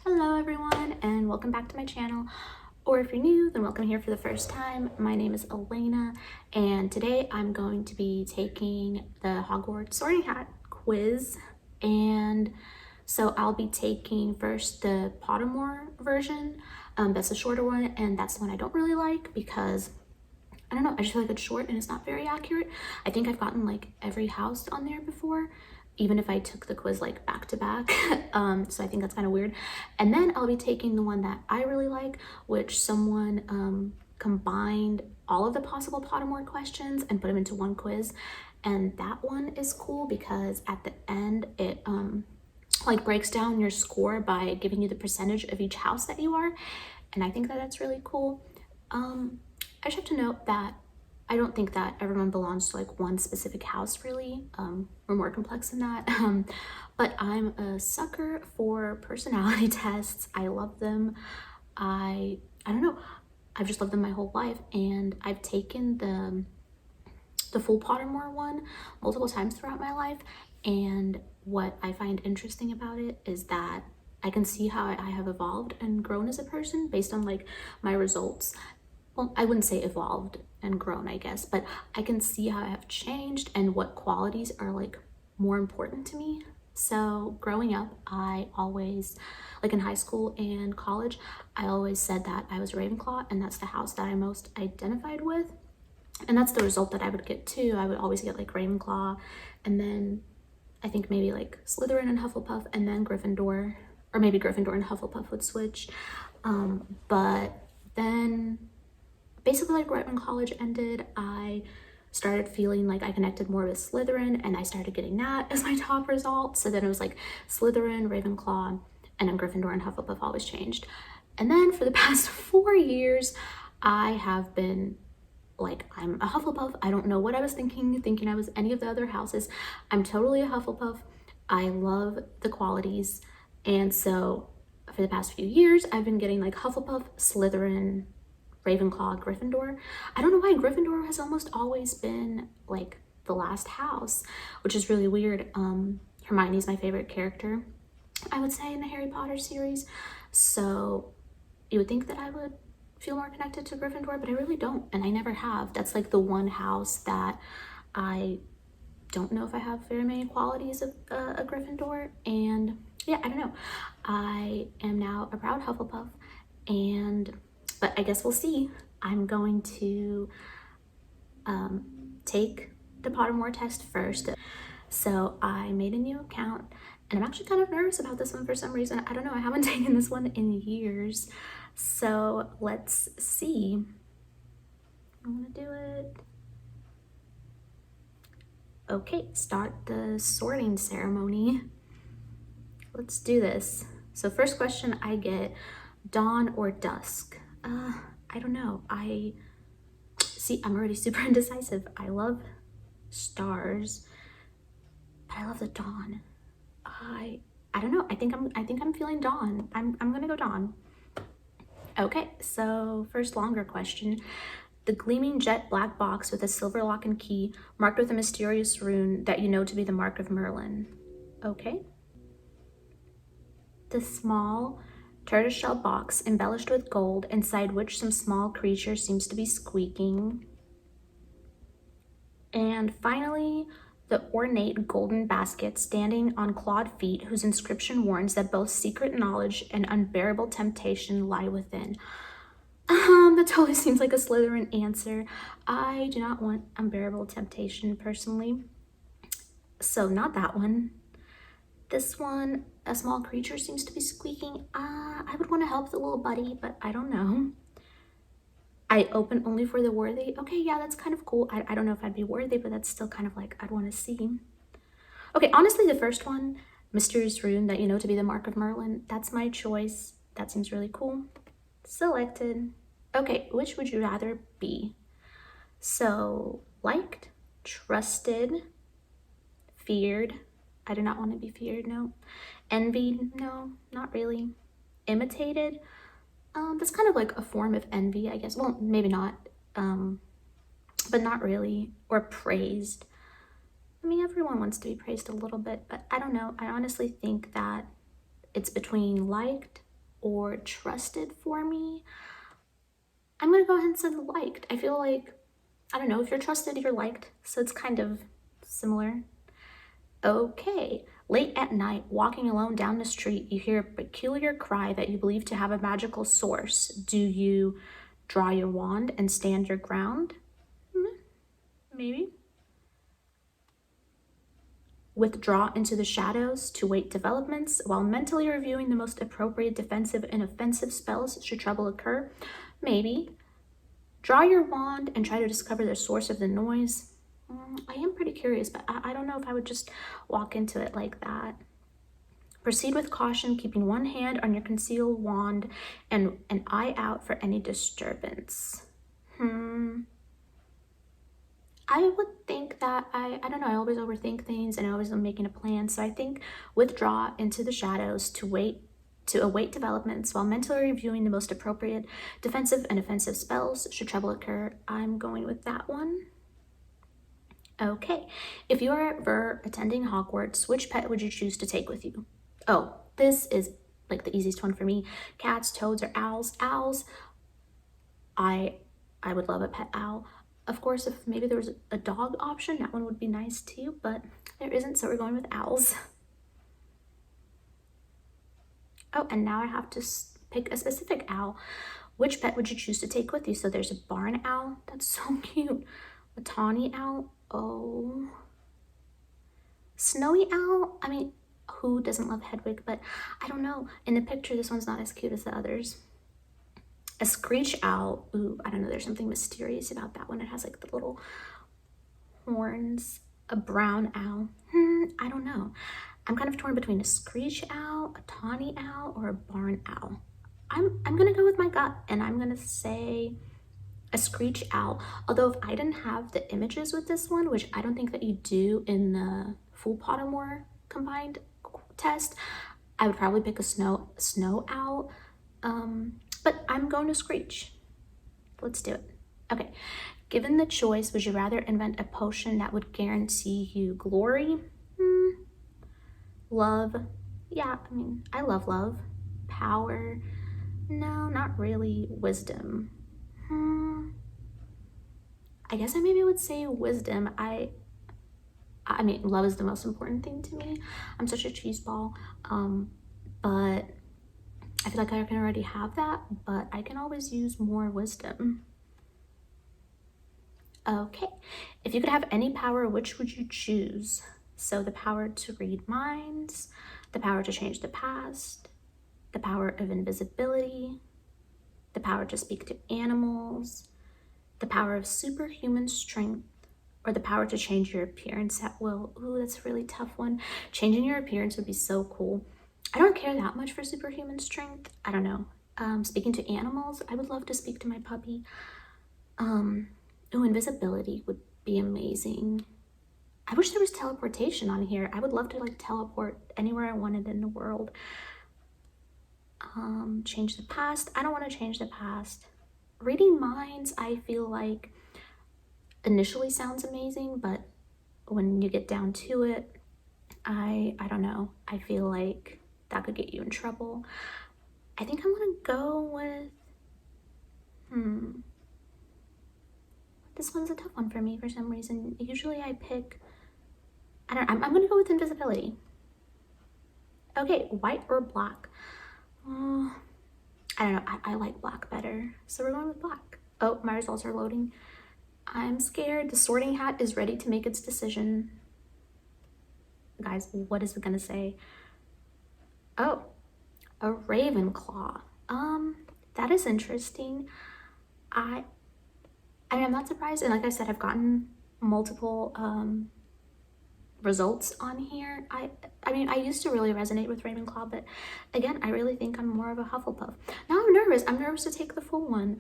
Hello everyone and welcome back to my channel, or if you're new then welcome here for the first time. My name is Elena and today I'm going to be taking the Hogwarts Sorting Hat quiz, and so I'll be taking first the Pottermore version. That's the shorter one, and that's the one I don't really like because I don't know, I just feel like it's short and it's not very accurate. I think I've gotten like every house on there before, even if I took the quiz like back to back. So I think that's kind of weird. And then I'll be taking the one that I really like, which someone combined all of the possible Pottermore questions and put them into one quiz. And that one is cool because at the end it like breaks down your score by giving you the percentage of each house that you are. And I think that that's really cool. I just have to note that I don't think that everyone belongs to like one specific house really. We're more complex than that. But I'm a sucker for personality tests. I love them. I don't know, I've just loved them my whole life, and I've taken the full Pottermore one multiple times throughout my life. And what I find interesting about it is that I can see how I have evolved and grown as a person based on like my results. Well, I wouldn't say evolved and grown, I guess, but I can see how I have changed and what qualities are like more important to me. So growing up, I always, like in high school and college, I always said that I was a Ravenclaw, and that's the house that I most identified with. And that's the result that I would get too. I would always get like Ravenclaw, and then I think maybe like Slytherin and Hufflepuff, and then Gryffindor, or maybe Gryffindor and Hufflepuff would switch. But then basically like right when college ended, I started feeling like I connected more with Slytherin, and I started getting that as my top result. So then it was like Slytherin, Ravenclaw, and then Gryffindor and Hufflepuff always changed. And then for the past 4 years, I have been like, I'm a Hufflepuff. I don't know what I was thinking I was any of the other houses. I'm totally a Hufflepuff. I love the qualities. And so for the past few years, I've been getting like Hufflepuff, Slytherin, Ravenclaw, Gryffindor. I don't know why Gryffindor has almost always been like the last house, which is really weird. Hermione's my favorite character, I would say, in the Harry Potter series. So you would think that I would feel more connected to Gryffindor, but I really don't, and I never have. That's like the one house that I don't know if I have very many qualities of a Gryffindor. And yeah, I don't know. I am now a proud Hufflepuff, but I guess we'll see. I'm going to take the Pottermore test first. So I made a new account, and I'm actually kind of nervous about this one for some reason. I don't know, I haven't taken this one in years. So let's see. I'm gonna do it. Okay, start the sorting ceremony. Let's do this. So first question I get, dawn or dusk? I don't know. I'm already super indecisive. I love stars, but I love the dawn. I don't know. I think I'm feeling dawn. I'm gonna go dawn. Okay, so first longer question. The gleaming jet black box with a silver lock and key marked with a mysterious rune that you know to be the mark of Merlin. Okay. The small tortoiseshell box embellished with gold, inside which some small creature seems to be squeaking. And finally, the ornate golden basket standing on clawed feet, whose inscription warns that both secret knowledge and unbearable temptation lie within. That totally seems like a Slytherin answer. I do not want unbearable temptation personally. So not that one. This one, a small creature seems to be squeaking. I would want to help the little buddy, but I don't know. I open only for the worthy. Okay, yeah, that's kind of cool. I don't know if I'd be worthy, but that's still kind of like, I'd want to see. Okay, honestly, the first one, mysterious rune that you know to be the mark of Merlin, that's my choice. That seems really cool. Selected. Okay, which would you rather be? So, liked, trusted, feared. I do not want to be feared, no. Envied, no, not really. Imitated, that's kind of like a form of envy, I guess. Well, maybe not, but not really. Or praised. I mean, everyone wants to be praised a little bit, but I don't know. I honestly think that it's between liked or trusted for me. I'm gonna go ahead and say liked. I feel like, I don't know, if you're trusted, you're liked. So it's kind of similar. Okay. Late at night, walking alone down the street, you hear a peculiar cry that you believe to have a magical source. Do you draw your wand and stand your ground? Maybe. Withdraw into the shadows to wait developments while mentally reviewing the most appropriate defensive and offensive spells should trouble occur? Maybe. Draw your wand and try to discover the source of the noise. I am pretty curious, but I don't know if I would just walk into it like that. Proceed with caution, keeping one hand on your concealed wand and an eye out for any disturbance. I would think that I don't know, I always overthink things and I always am making a plan. So I think withdraw into the shadows to await developments while mentally reviewing the most appropriate defensive and offensive spells should trouble occur. I'm going with that one. Okay, if you are ever attending Hogwarts, which pet would you choose to take with you? Oh, this is like the easiest one for me. Cats, toads, or owls? Owls. I would love a pet owl. Of course, if maybe there was a dog option, that one would be nice too, but there isn't, so we're going with owls. Oh, and now I have to pick a specific owl. Which pet would you choose to take with you? So there's a barn owl. That's so cute. A tawny owl. Oh. Snowy owl. I mean, who doesn't love Hedwig? But I don't know. In the picture, this one's not as cute as the others. A screech owl. Ooh, I don't know. There's something mysterious about that one. It has like the little horns. A brown owl. I don't know. I'm kind of torn between a screech owl, a tawny owl, or a barn owl. I'm gonna go with my gut, and I'm gonna say a screech owl. Although if I didn't have the images with this one, which I don't think that you do in the full Pottermore combined test, I would probably pick a snow owl. But I'm going to screech. Let's do it. Okay. Given the choice, would you rather invent a potion that would guarantee you glory? Love. Yeah, I mean, I love love. Power. No, not really. Wisdom. I guess I maybe would say wisdom. I mean, love is the most important thing to me. I'm such a cheese ball. But I feel like I can already have that, but I can always use more wisdom. Okay, if you could have any power, which would you choose? So the power to read minds, the power to change the past, the power of invisibility, the power to speak to animals, the power of superhuman strength, or the power to change your appearance at will. Ooh, that's a really tough one. Changing your appearance would be so cool. I don't care that much for superhuman strength. I don't know. Speaking to animals, I would love to speak to my puppy. Oh, invisibility would be amazing. I wish there was teleportation on here. I would love to like teleport anywhere I wanted in the world. Change the past. I don't want to change the past. Reading minds, I feel like initially sounds amazing, but when you get down to it, I don't know. I feel like that could get you in trouble. I think I'm gonna go with this one's a tough one for me for some reason. Usually I pick, I'm gonna go with invisibility. Okay, white or black? I don't know, I like black better, so we're going with black. Oh, my results are loading. I'm scared. The sorting hat is ready to make its decision. Guys, what is it gonna say? Oh, a Ravenclaw. That is interesting. I mean, I'm not surprised, and like I said, I've gotten multiple results on here. I mean, I used to really resonate with Ravenclaw, but again, I really think I'm more of a Hufflepuff. Now I'm nervous. I'm nervous to take the full one.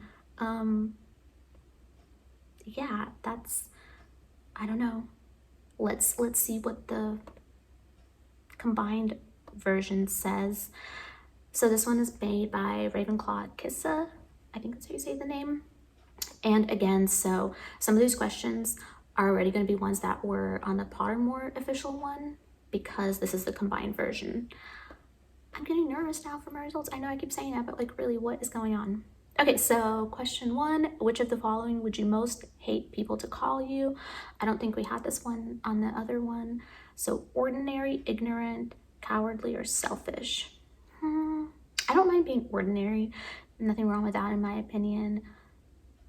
Yeah, that's, I don't know. Let's see what the combined version says. So this one is made by Ravenclaw Kissa. I think that's how you say the name. And again, so some of these questions are already going to be ones that were on the Pottermore official one because this is the combined version. I'm getting nervous now for my results. I know I keep saying that, but like really, what is going on? Okay, so question 1, which of the following would you most hate people to call you? I don't think we had this one on the other one. So ordinary, ignorant, cowardly, or selfish? I don't mind being ordinary. Nothing wrong with that in my opinion.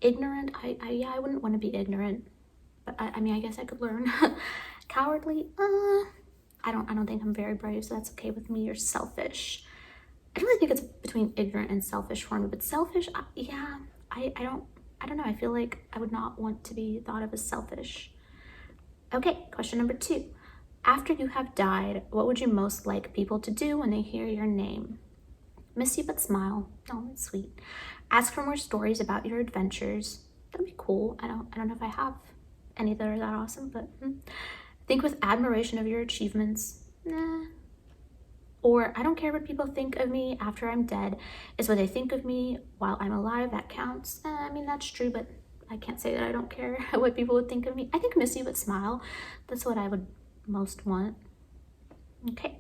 Ignorant, yeah, I wouldn't want to be ignorant, but I mean, I guess I could learn. Cowardly, I don't think I'm very brave, so that's okay with me. Or selfish. I don't really think it's between ignorant and selfish for me, but selfish, yeah, I don't know. I feel like I would not want to be thought of as selfish. Okay, question number 2. After you have died, what would you most like people to do when they hear your name? Miss you but smile. Oh, that's sweet. Ask for more stories about your adventures. That'd be cool. I don't know if I have any that are that awesome, but think with admiration of your achievements. Nah. Or I don't care what people think of me after I'm dead. It's what they think of me while I'm alive that counts. I mean, that's true, but I can't say that I don't care what people would think of me. I think miss you but smile. That's what I would most want. Okay.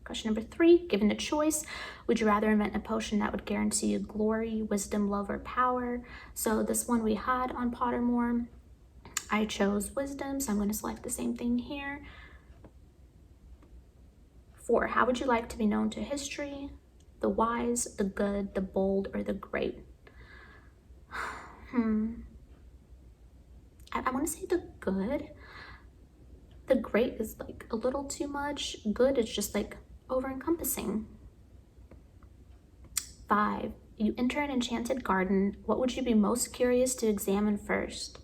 Question number 3, given a choice, would you rather invent a potion that would guarantee you glory, wisdom, love, or power? So this one we had on Pottermore. I chose wisdom, so I'm going to select the same thing here. 4, how would you like to be known to history? The wise, the good, the bold, or the great? I want to say the good. The great is like a little too much. Good is just like over-encompassing. 5, you enter an enchanted garden. What would you be most curious to examine first?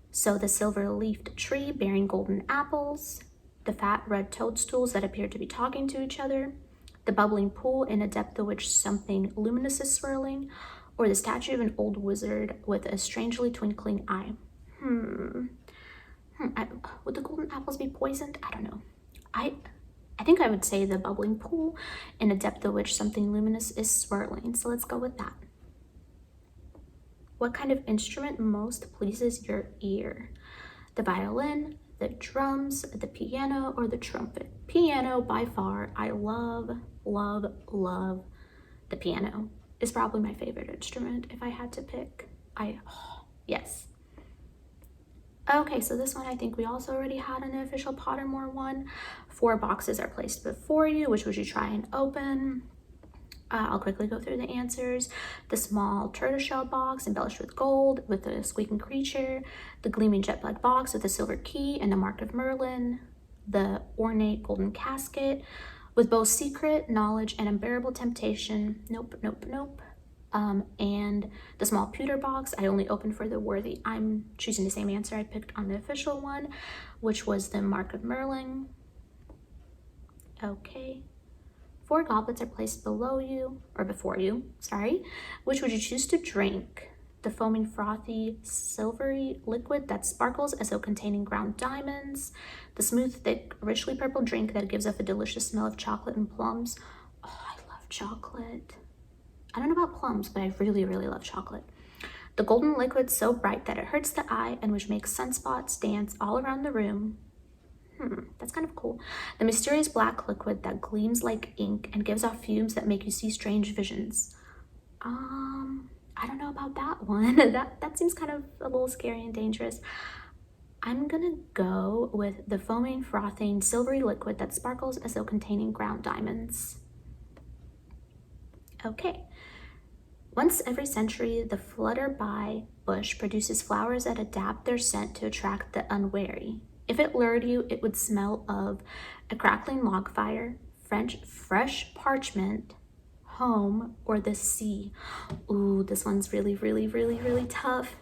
So the silver-leafed tree bearing golden apples, the fat red toadstools that appear to be talking to each other, the bubbling pool in a depth of which something luminous is swirling, or the statue of an old wizard with a strangely twinkling eye. Would the golden apples be poisoned? I don't know. I think I would say the bubbling pool in a depth of which something luminous is swirling. So let's go with that. What kind of instrument most pleases your ear? The violin, the drums, the piano, or the trumpet? Piano by far. I love, love, love the piano. It's probably my favorite instrument if I had to pick. Yes. Okay, so this one I think we also already had an official Pottermore one. 4 boxes are placed before you. Which would you try and open? I'll quickly go through the answers. The small tortoiseshell box embellished with gold with a squeaking creature. The gleaming jet black box with a silver key and a mark of Merlin. The ornate golden casket with both secret, knowledge, and unbearable temptation. Nope, nope, nope. And the small pewter box I only opened for the worthy. I'm choosing the same answer I picked on the official one, which was the mark of Merlin. Okay. 4 goblets are placed below you, or before you, sorry. Which would you choose to drink? The foaming, frothy, silvery liquid that sparkles as though containing ground diamonds. The smooth, thick, richly purple drink that gives off a delicious smell of chocolate and plums. Oh, I love chocolate. I don't know about plums, but I really, really love chocolate. The golden liquid so bright that it hurts the eye and which makes sunspots dance all around the room. That's kind of cool. The mysterious black liquid that gleams like ink and gives off fumes that make you see strange visions. I don't know about that one. that seems kind of a little scary and dangerous. I'm gonna go with the foaming, frothing, silvery liquid that sparkles as though containing ground diamonds. Okay. Once every century, the flutterby bush produces flowers that adapt their scent to attract the unwary. If it lured you, it would smell of a crackling log fire, fresh parchment, home, or the sea. Ooh, this one's really, really, really, really tough.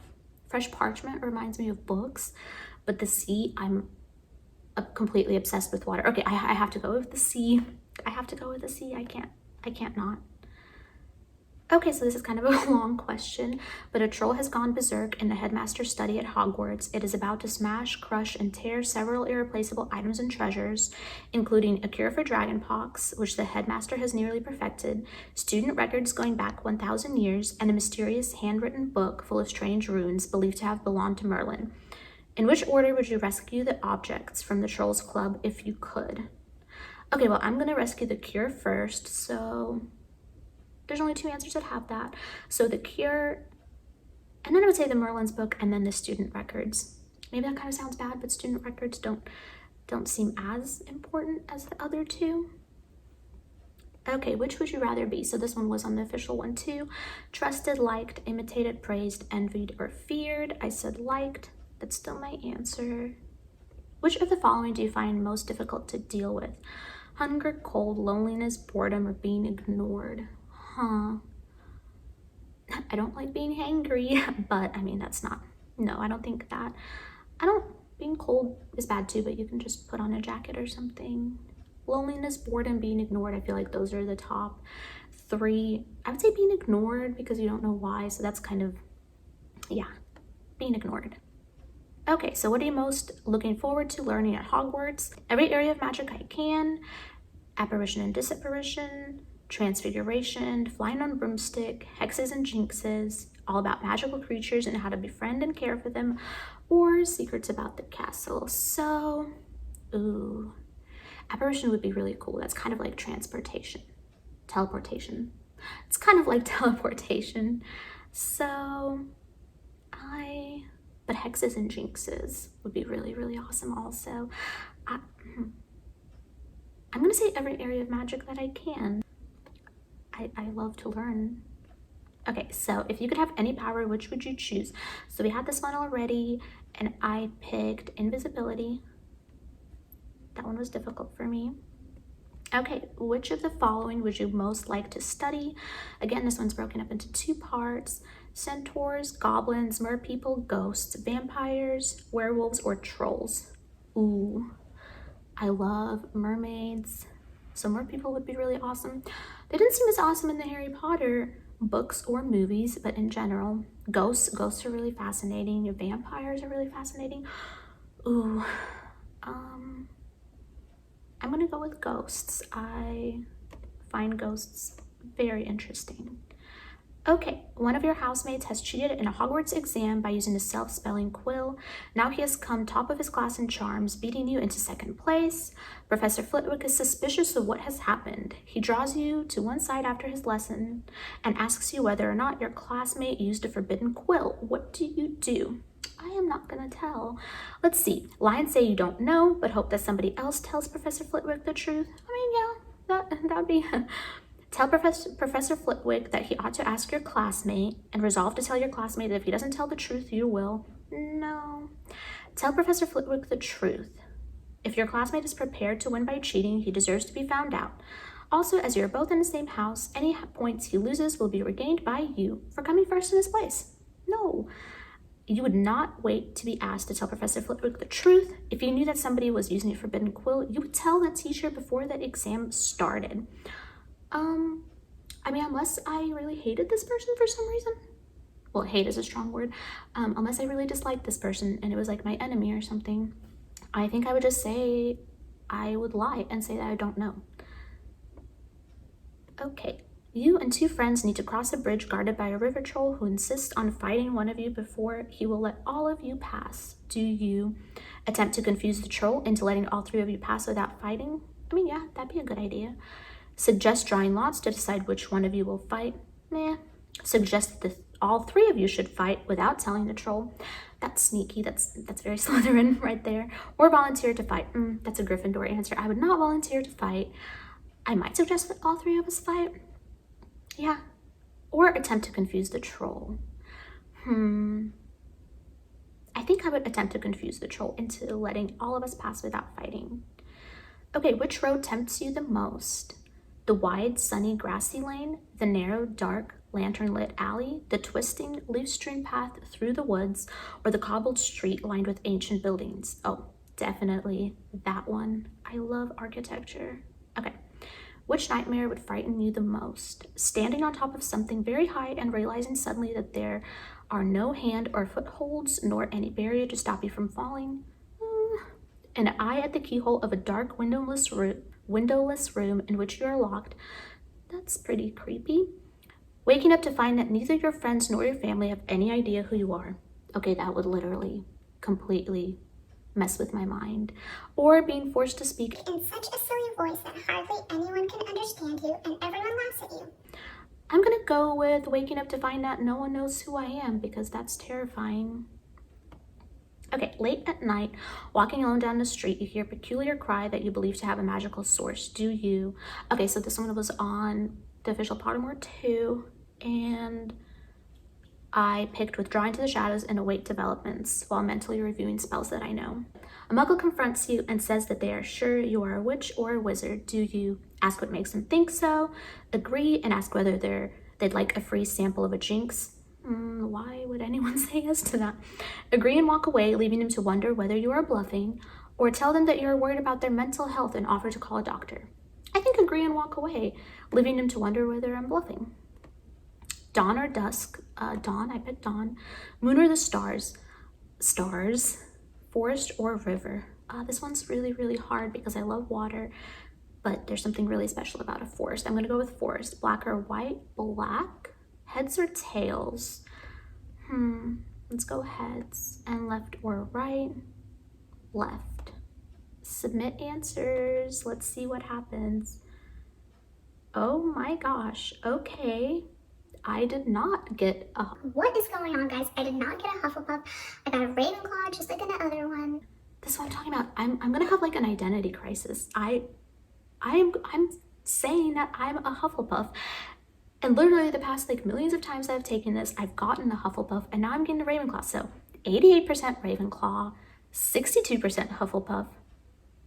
Fresh parchment reminds me of books, but the sea, I'm completely obsessed with water. Okay, I have to go with the sea. I have to go with the sea. I can't not. Okay, so this is kind of a long question, but a troll has gone berserk in the headmaster's study at Hogwarts. It is about to smash, crush, and tear several irreplaceable items and treasures, including a cure for dragonpox, which the headmaster has nearly perfected, student records going back 1,000 years, and a mysterious handwritten book full of strange runes believed to have belonged to Merlin. In which order would you rescue the objects from the Trolls Club if you could? Okay, well, I'm gonna rescue the cure first. So there's only 2 answers that have that. So the cure, and then I would say the Merlin's book, and then the student records. Maybe that kind of sounds bad, but student records don't seem as important as the other 2. Okay, which would you rather be? So this one was on the official one too. Trusted, liked, imitated, praised, envied, or feared. I said liked. That's still my answer. Which of the following do you find most difficult to deal with? Hunger, cold, loneliness, boredom, or being ignored? Huh. I don't like being hangry, but I mean, that's not, no, I don't think that. Being cold is bad too, but you can just put on a jacket or something. Loneliness, boredom, being ignored. I feel like those are the top 3. I would say being ignored because you don't know why. So that's kind of, yeah, being ignored. Okay, so what are you most looking forward to learning at Hogwarts? Every area of magic I can, apparition and disapparition, transfiguration, flying on broomstick, hexes and jinxes, all about magical creatures and how to befriend and care for them, or secrets about the castle. So, ooh, apparition would be really cool. That's kind of like teleportation. It's kind of like teleportation. So but hexes and jinxes would be really, really awesome also. I'm gonna say every area of magic that I can. I love to learn. Okay, so if you could have any power, which would you choose? So we had this one already, and I picked invisibility. That one was difficult for me. Okay, which of the following would you most like to study? Again, this one's broken up into 2 parts. Centaurs, goblins, merpeople, ghosts, vampires, werewolves, or trolls. Ooh, I love mermaids. So merpeople would be really awesome. They didn't seem as awesome in the Harry Potter books or movies, but in general, ghosts are really fascinating. Vampires are really fascinating. Ooh, I'm gonna go with ghosts. I find ghosts very interesting. Okay, one of your housemates has cheated in a Hogwarts exam by using a self-spelling quill. Now he has come top of his class in charms, beating you into 2nd place. Professor Flitwick is suspicious of what has happened. He draws you to one side after his lesson and asks you whether or not your classmate used a forbidden quill. What do you do? I am not gonna tell. Let's see. Lines say you don't know, but hope that somebody else tells Professor Flitwick the truth. I mean, yeah, that'd be... Tell Professor Flitwick that he ought to ask your classmate, and resolve to tell your classmate that if he doesn't tell the truth, you will. No. Tell Professor Flitwick the truth. If your classmate is prepared to win by cheating, he deserves to be found out. Also, as you're both in the same house, any points he loses will be regained by you for coming first in his place. No. You would not wait to be asked to tell Professor Flitwick the truth. If you knew that somebody was using a forbidden quill, you would tell the teacher before the exam started. I mean, unless I really hated this person for some reason. Well, hate is a strong word. Unless I really disliked this person and it was like my enemy or something, I think I would just say, I would lie and say that I don't know. Okay, you and 2 friends need to cross a bridge guarded by a river troll who insists on fighting one of you before he will let all of you pass. Do you attempt to confuse the troll into letting all 3 of you pass without fighting? I mean, yeah, that'd be a good idea. Suggest drawing lots to decide which one of you will fight. Meh. Suggest that all 3 of you should fight without telling the troll. That's sneaky. That's very Slytherin right there. Or volunteer to fight. That's a Gryffindor answer. I would not volunteer to fight. I might suggest that all 3 of us fight. Yeah. Or attempt to confuse the troll. I think I would attempt to confuse the troll into letting all of us pass without fighting. Okay, which road tempts you the most? The wide, sunny, grassy lane, the narrow, dark, lantern-lit alley, the twisting, leaf-strewn path through the woods, or the cobbled street lined with ancient buildings? Oh, definitely that one. I love architecture. Okay, which nightmare would frighten you the most? Standing on top of something very high and realizing suddenly that there are no hand or footholds, nor any barrier to stop you from falling? An eye at the keyhole of a dark, windowless room in which you are locked. That's pretty creepy. Waking up to find that neither your friends nor your family have any idea who you are. Okay, that would literally completely mess with my mind, or being forced to speak in such a silly voice that hardly anyone can understand you and everyone laughs at you. I'm gonna go with waking up to find out no one knows who I am, because that's terrifying. Okay, late at night, walking alone down the street, you hear a peculiar cry that you believe to have a magical source. Do you? Okay, so this one was on the official Pottermore 2, and I picked withdraw into the shadows and await developments while mentally reviewing spells that I know. A muggle confronts you and says that they are sure you are a witch or a wizard. Do you? Ask what makes them think so, agree, and ask whether they'd like a free sample of a jinx. Why would anyone say yes to that? Agree and walk away, leaving them to wonder whether you are bluffing, or tell them that you are worried about their mental health and offer to call a doctor. I think agree and walk away, leaving them to wonder whether I'm bluffing. Dawn or dusk? Dawn, I picked dawn. Moon or the stars? Stars. Forest or river? This one's really, really hard because I love water, but there's something really special about a forest. I'm gonna go with forest. Black or white? Black. Heads or tails? Let's go heads. And left or right? Left. Submit answers. Let's see what happens. Oh my gosh. Okay. I did not get a... What is going on, guys? I did not get a Hufflepuff. I got a Ravenclaw just like in the other one. This is what I'm talking about. I'm gonna have like an identity crisis. I'm saying that I'm a Hufflepuff. And literally the past like millions of times that I've taken this, I've gotten a Hufflepuff, and now I'm getting a Ravenclaw. So 88% Ravenclaw, 62% Hufflepuff.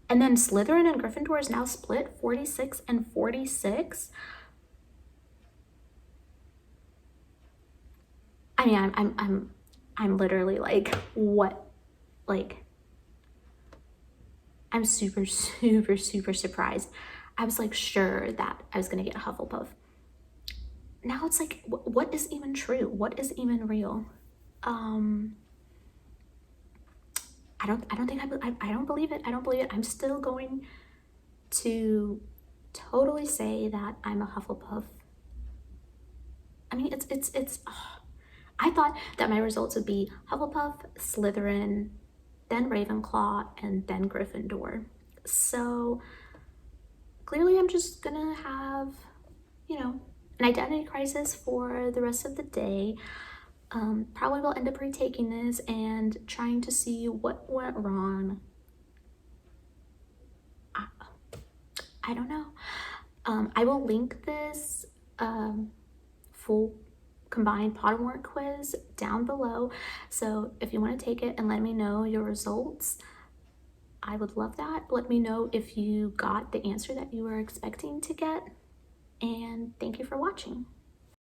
And then Slytherin and Gryffindor is now split 46 and 46. I mean, I'm literally like, what? Like, I'm super, super, super surprised. I was like sure that I was gonna get a Hufflepuff. Now it's like, what is even true? What is even real? I don't believe it. I don't believe it. I'm still going to totally say that I'm a Hufflepuff. I mean, I thought that my results would be Hufflepuff, Slytherin, then Ravenclaw, and then Gryffindor. So clearly I'm just gonna have, you know, an identity crisis for the rest of the day. Probably will end up retaking this and trying to see what went wrong. I don't know. I will link this full combined Pottermore quiz down below. So if you want to take it and let me know your results, I would love that. Let me know if you got the answer that you were expecting to get. And thank you for watching.